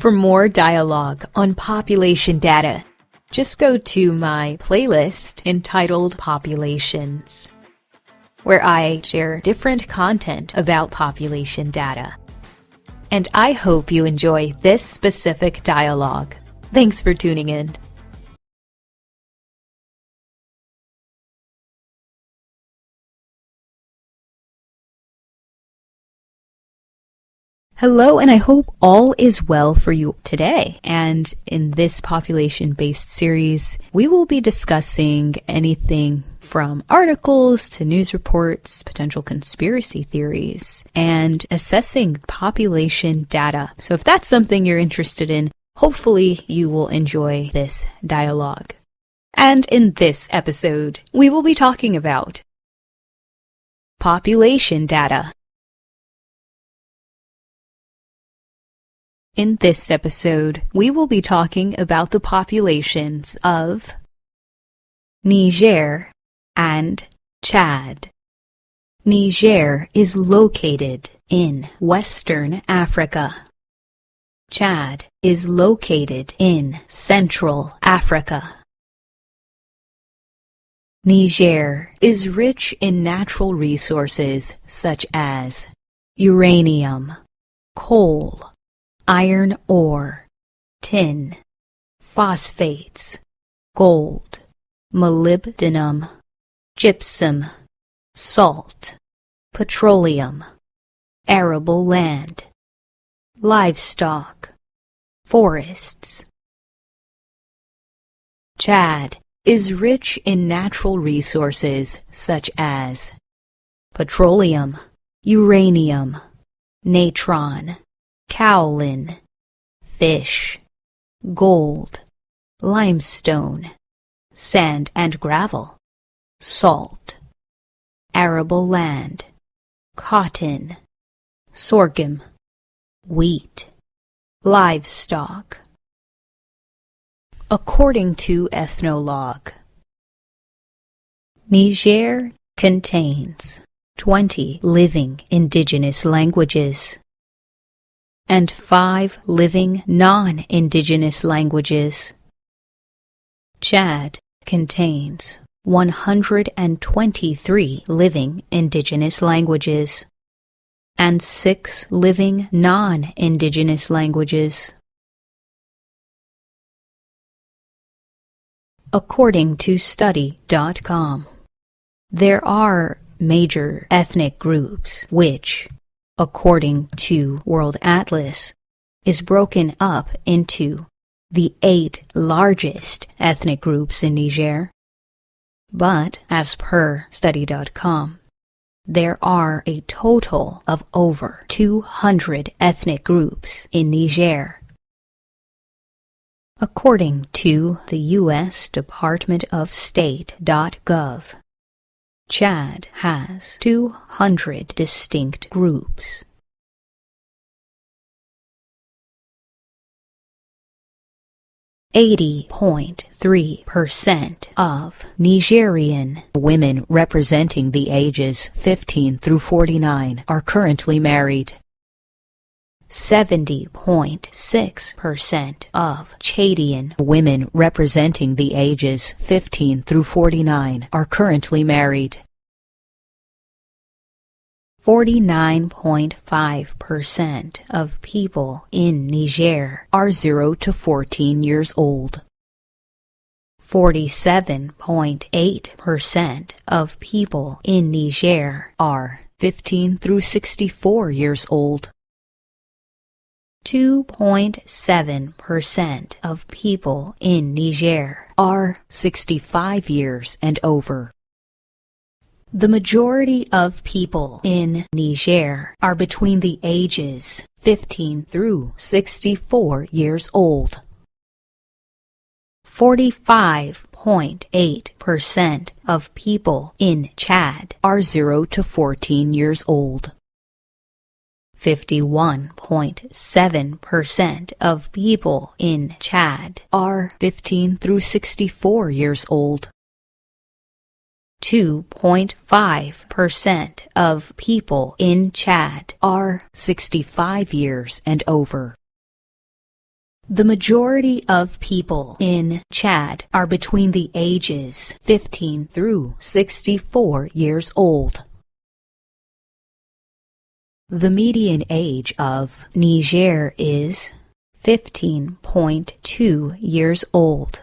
For more dialogue on population data, just go to my playlist entitled Populations, where I share different content about population data. And I hope you enjoy this specific dialogue. Thanks for tuning in. Hello, and I hope all is well for you today. And in this population-based series, we will be discussing anything from articles to news reports, potential conspiracy theories, and assessing population data. So if that's something you're interested in, hopefully you will enjoy this dialogue. And in this episode, we will be talking about population data. In this episode, we will be talking about the populations of Niger and Chad. Niger is located in Western Africa. Chad is located in Central Africa. Niger is rich in natural resources such as uranium, coal, iron ore, tin, phosphates, gold, molybdenum, gypsum, salt, petroleum, arable land, livestock, forests. Chad is rich in natural resources such as petroleum, uranium, natron, kaolin, fish, gold, limestone, sand and gravel, salt, arable land, cotton, sorghum, wheat, livestock. According to Ethnologue, Niger contains 20 living indigenous languages and 5 living non-indigenous languages. Chad contains 123 living indigenous languages and 6 living non-indigenous languages. According to study.com, there are major ethnic groups which, according to World Atlas, is broken up into the 8 largest ethnic groups in Niger. But, as per study.com, there are a total of over 200 ethnic groups in Niger. According to the U.S. Department of State.gov, Chad has 200 distinct groups. .3% of Nigerian women representing the ages 15 through 49 are currently married. 70.6% of Chadian women representing the ages 15 through 49 are currently married. 49.5% of people in Niger are 0 to 14 years old. 47.8% of people in Niger are 15 through 64 years old. 2.7% of people in Niger are 65 years and over. The majority of people in Niger are between the ages 15 through 64 years old. 45.8% of people in Chad are 0 to 14 years old. 51.7% of people in Chad are 15 through 64 years old. 2.5% of people in Chad are 65 years and over. The majority of people in Chad are between the ages 15 through 64 years old. The median age of Niger is 15.2 years old.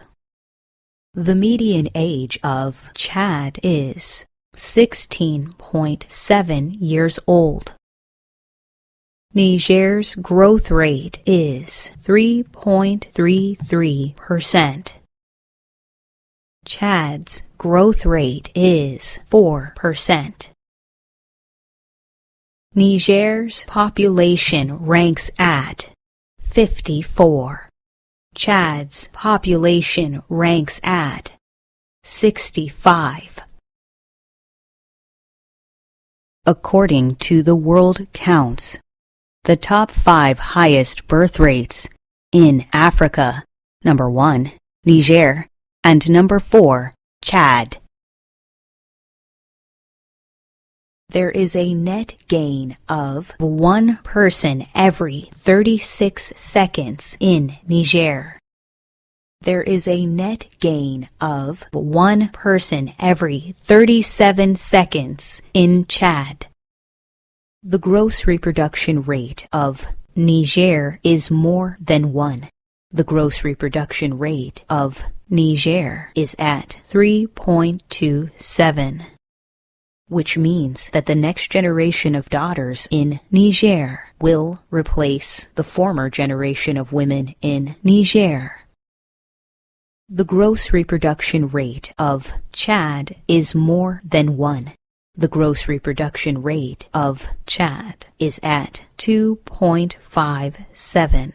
The median age of Chad is 16.7 years old. Niger's growth rate is 3.33%. Chad's growth rate is 4%. Niger's population ranks at 54. Chad's population ranks at 65. According to the World Counts, the top 5 highest birth rates in Africa: number 1, Niger, and number 4, Chad. There is a net gain of 1 person every 36 seconds in Niger. There is a net gain of 1 person every 37 seconds in Chad. The gross reproduction rate of Niger is more than 1. The gross reproduction rate of Niger is at 3.27, which means that the next generation of daughters in Niger will replace the former generation of women in Niger. The gross reproduction rate of Chad is more than 1. The gross reproduction rate of Chad is at 2.57,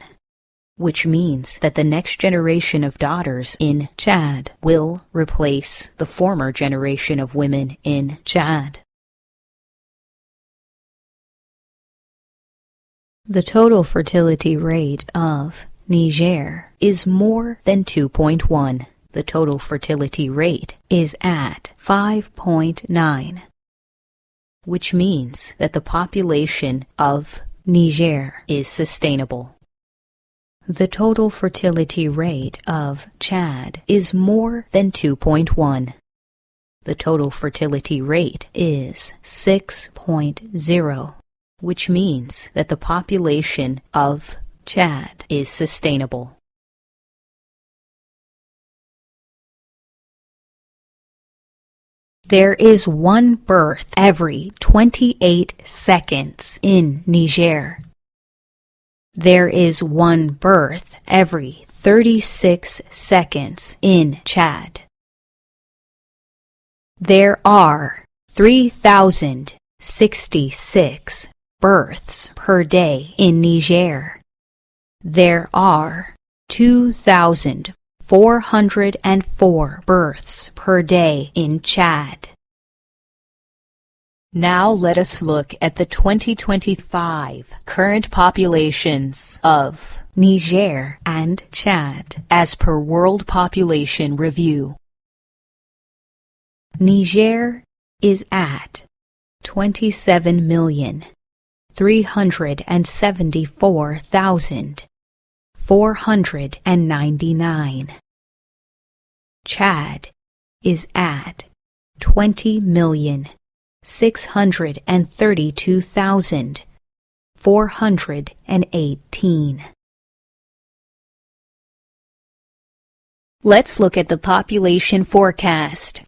which means that the next generation of daughters in Chad will replace the former generation of women in Chad. The total fertility rate of Niger is more than 2.1. The total fertility rate is at 5.9. which means that the population of Niger is sustainable. The total fertility rate of Chad is more than 2.1. The total fertility rate is 6.0, which means that the population of Chad is sustainable. There is 1 birth every 28 seconds in Niger. There is 1 birth every 36 seconds in Chad. There are 3,066 births per day in Niger. There are 2,404 births per day in Chad. Now let us look at the 2025 current populations of Niger and Chad as per World Population Review. Niger is at 27,374,499. Chad is at 20,632,418. Let's look at the population forecast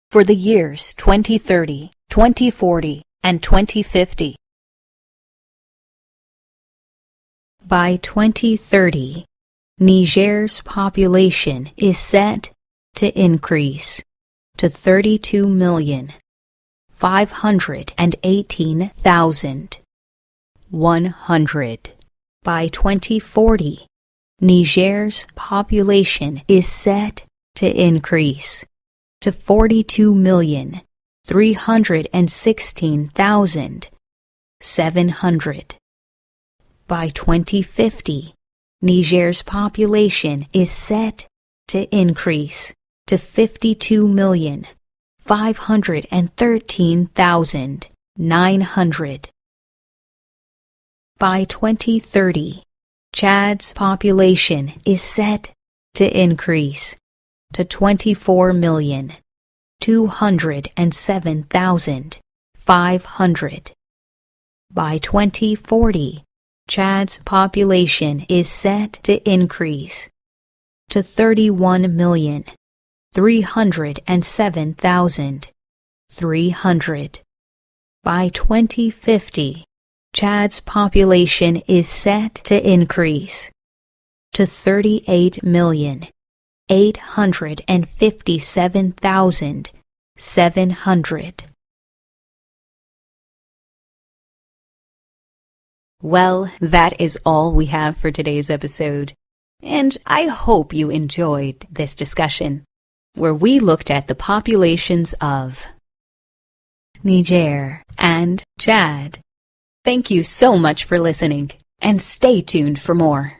for the years 2030, 2040, and 2050. By 2030, Niger's population is set to increase to 32,518,100. By 2040, Niger's population is set to increase to 42,316,700. By 2050, Niger's population is set to increase to 52,513,900. By 2030, Chad's population is set to increase to 24,207,500. By 2040, Chad's population is set to increase to 31,307,300. By 2050, Chad's population is set to increase to 38,857,700. Well, that is all we have for today's episode, and I hope you enjoyed this discussion, where we looked at the populations of Niger and Chad. Thank you so much for listening, and stay tuned for more.